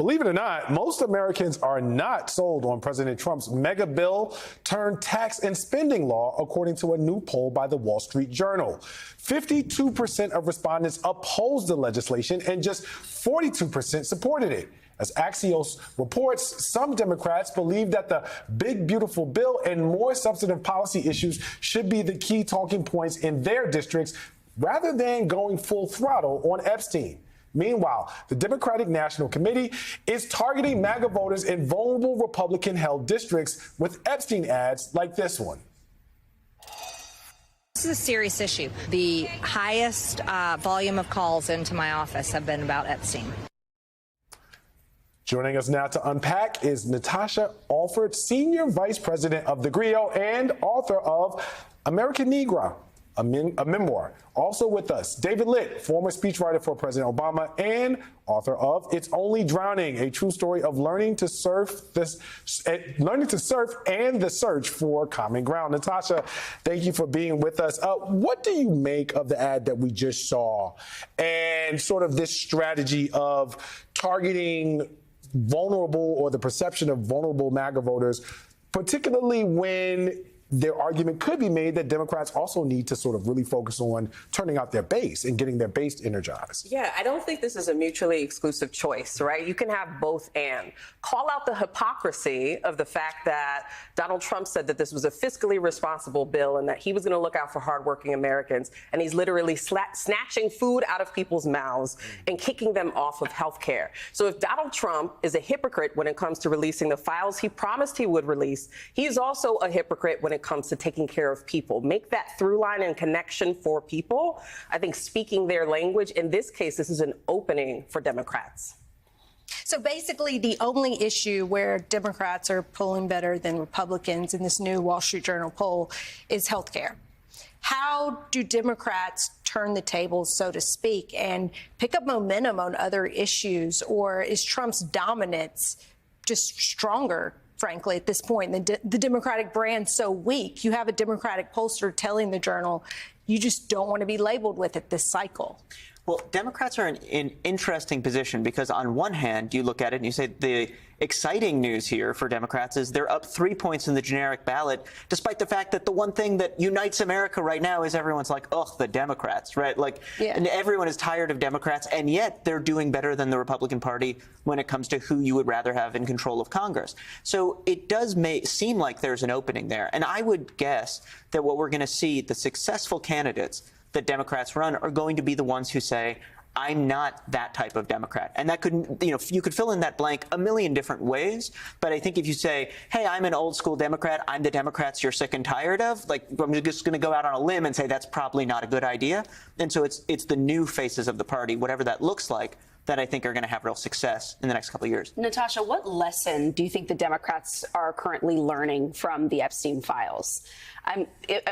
Believe it or not, most Americans are not sold on President Trump's mega bill turned tax and spending law, according to a new poll by the Wall Street Journal. 52% of respondents opposed the legislation and just 42% supported it. As Axios reports, some Democrats believe that the big, beautiful bill and more substantive policy issues should be the key talking points in their districts rather than going full throttle on Epstein. Meanwhile, the Democratic National Committee is targeting MAGA voters in vulnerable Republican-held districts with Epstein ads like this one. This is a serious issue. The highest volume of calls into my office have been about Epstein. Joining us now to unpack is Natasha Alford, Senior Vice President of the GRIO and author of American Negro, a memoir. Also with us, David Litt, former speechwriter for President Obama and author of It's Only Drowning, a true story of learning to surf and the search for common ground. Natasha, thank you for being with us. What do you make of the ad that we just saw and sort of this strategy of targeting vulnerable or the perception of vulnerable MAGA voters, particularly when their argument could be made that Democrats also need to sort of really focus on turning out their base and getting their base energized? Yeah, I don't think this is a mutually exclusive choice, right? You can have both and. Call out the hypocrisy of the fact that Donald Trump said that this was a fiscally responsible bill and that he was going to look out for hardworking Americans, and he's literally snatching food out of people's mouths and kicking them off of health care. So if Donald Trump is a hypocrite when it comes to releasing the files he promised he would release, he's also a hypocrite when it comes to taking care of people. Make that through line and connection for people. I think speaking their language, in this case, this is an opening for Democrats. So basically, the only issue where Democrats are polling better than Republicans in this new Wall Street Journal poll is health care. How do Democrats turn the tables, so to speak, and pick up momentum on other issues? Or is Trump's dominance just stronger, frankly, at this point? The Democratic brand so weak. You have a Democratic pollster telling the Journal, you just don't want to be labeled with it this cycle. Well, Democrats are in an interesting position because on one hand, you look at it and you say the exciting news here for Democrats is they're up 3 points in the generic ballot, despite the fact that the one thing that unites America right now is everyone's like, ugh, the Democrats, right? Like, yeah. And everyone is tired of Democrats, and yet they're doing better than the Republican Party when it comes to who you would rather have in control of Congress. So it does seem like there's an opening there. And I would guess that what we're going to see, the successful candidates that Democrats run are going to be the ones who say, I'm not that type of Democrat. And that could, you could fill in that blank a million different ways. But I think if you say, hey, I'm an old school Democrat, I'm the Democrats you're sick and tired of, like, I'm just going to go out on a limb and say that's probably not a good idea. And so it's the new faces of the party, whatever that looks like, that I think are going to have real success in the next couple of years. Natasha, what lesson do you think the Democrats are currently learning from the Epstein files? I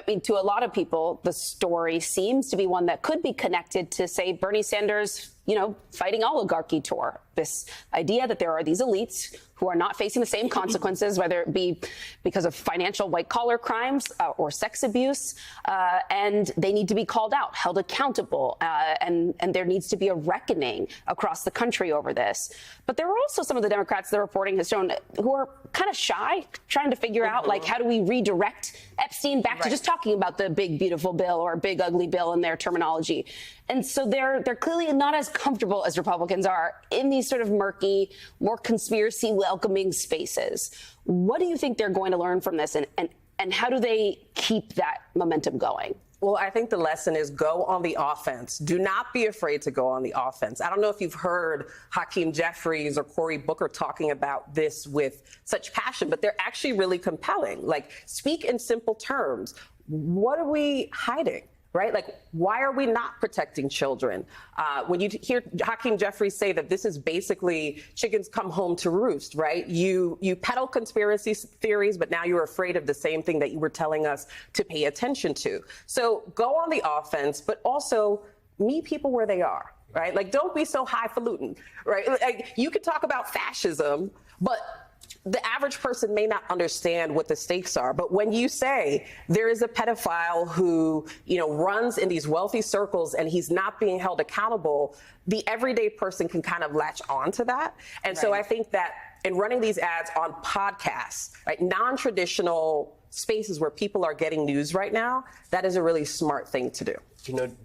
mean, to a lot of people, the story seems to be one that could be connected to, say, Bernie Sanders, fighting oligarchy tour. This idea that there are these elites who are not facing the same consequences, whether it be because of financial white-collar crimes or sex abuse, and they need to be called out, held accountable, and there needs to be a reckoning across the country over this. But there are also some of the Democrats, the reporting has shown, who are kind of shy, trying to figure out, like, how do we redirect Epstein back to just talking about the big, beautiful bill or big, ugly bill in their terminology. And so they're clearly not as comfortable as Republicans are in these sort of murky, more conspiracy welcoming spaces. What do you think they're going to learn from this, and how do they keep that momentum going? Well, I think the lesson is go on the offense. Do not be afraid to go on the offense. I don't know if you've heard Hakeem Jeffries or Cory Booker talking about this with such passion, but they're actually really compelling. Like, speak in simple terms. What are we hiding? Right? Like, why are we not protecting children? When you hear Hakeem Jeffries say that this is basically chickens come home to roost, right? You peddle conspiracy theories, but now you're afraid of the same thing that you were telling us to pay attention to. So go on the offense, but also meet people where they are, right? Like, don't be so highfalutin, right? Like, you can talk about fascism, but the average person may not understand what the stakes are, but when you say there is a pedophile who, runs in these wealthy circles and he's not being held accountable, the everyday person can kind of latch on to that. And so I think that in running these ads on podcasts, right, non-traditional spaces where people are getting news right now, that is a really smart thing to do.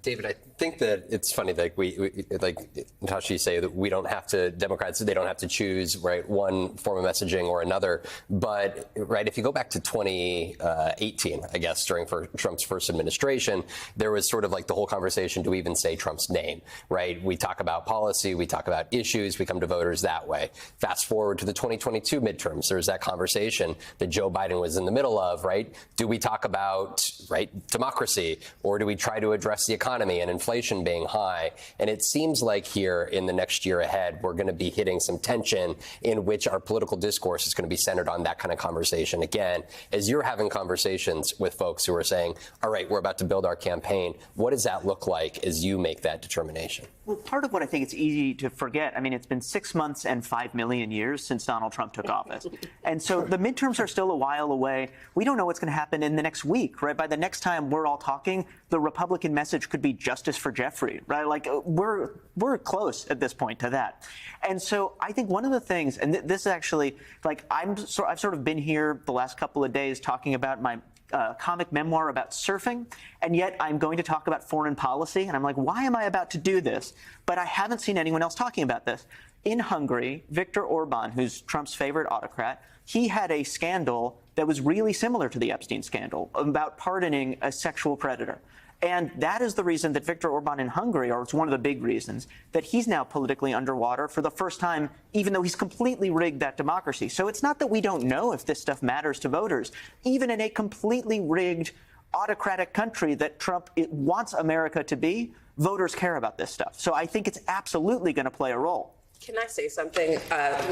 David, I think that it's funny that we like Natasha, you say that we don't have to, Democrats, they don't have to choose, right, one form of messaging or another. But, right, if you go back to 2018, I guess, during Trump's first administration, there was sort of like the whole conversation, do we even say Trump's name, right? We talk about policy, we talk about issues, we come to voters that way. Fast forward to the 2022 midterms, there's that conversation that Joe Biden was in the middle of, right? Do we talk about, right, democracy, or do we try to address the economy and inflation being high? And it seems like here in the next year ahead, we're going to be hitting some tension in which our political discourse is going to be centered on that kind of conversation. Again, as you're having conversations with folks who are saying, all right, we're about to build our campaign, what does that look like as you make that determination? Well, part of what I think it's easy to forget, I mean, it's been 6 months and 5 million years since Donald Trump took office. And so the midterms are still a while away. We don't know what's going to happen in the next week, right? By the next time we're all talking, the Republican message could be justice for Jeffrey, right? Like we're close at this point to that. And so I think one of the things, and this is actually, like, I've sort of been here the last couple of days talking about my comic memoir about surfing, and yet I'm going to talk about foreign policy. And I'm like, why am I about to do this? But I haven't seen anyone else talking about this. In Hungary, Viktor Orban, who's Trump's favorite autocrat, he had a scandal that was really similar to the Epstein scandal about pardoning a sexual predator. And that is the reason that Viktor Orban in Hungary, or it's one of the big reasons, that he's now politically underwater for the first time, even though he's completely rigged that democracy. So it's not that we don't know if this stuff matters to voters. Even in a completely rigged autocratic country that Trump wants America to be, voters care about this stuff. So I think it's absolutely going to play a role. Can I say something?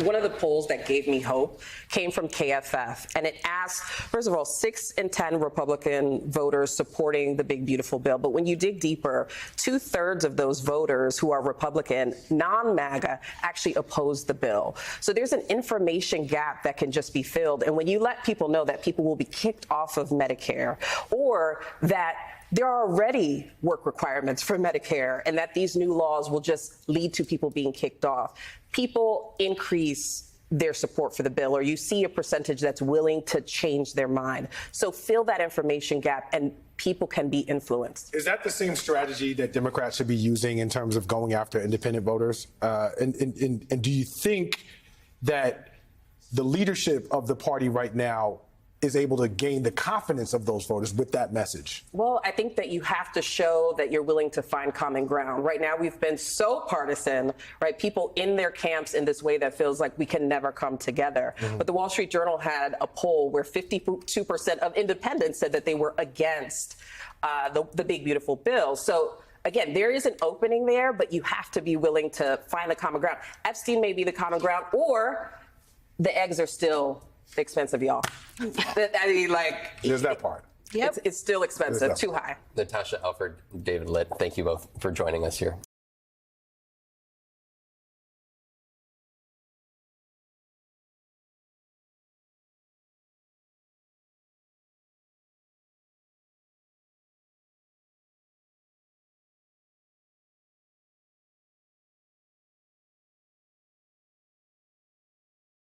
One of the polls that gave me hope came from KFF, and it asked, first of all, 6 in 10 Republican voters supporting the big, beautiful bill. But when you dig deeper, 2/3 of those voters who are Republican, non-MAGA, actually opposed the bill. So there's an information gap that can just be filled. And when you let people know that people will be kicked off of Medicare, or that there are already work requirements for Medicare, and that these new laws will just lead to people being kicked off, people increase their support for the bill, or you see a percentage that's willing to change their mind. So fill that information gap, and people can be influenced. Is that the same strategy that Democrats should be using in terms of going after independent voters? And do you think that the leadership of the party right now is able to gain the confidence of those voters with that message? Well, I think that you have to show that you're willing to find common ground. Right now, we've been so partisan, right? People in their camps in this way that feels like we can never come together. But the Wall Street Journal had a poll where 52% of independents said that they were against the big, beautiful bill. So again, there is an opening there, but you have to be willing to find the common ground. Epstein may be the common ground, or the eggs are still expensive, y'all. I mean, like, There's that part. it's still expensive, too high. Natasha Alford, David Litt, thank you both for joining us here.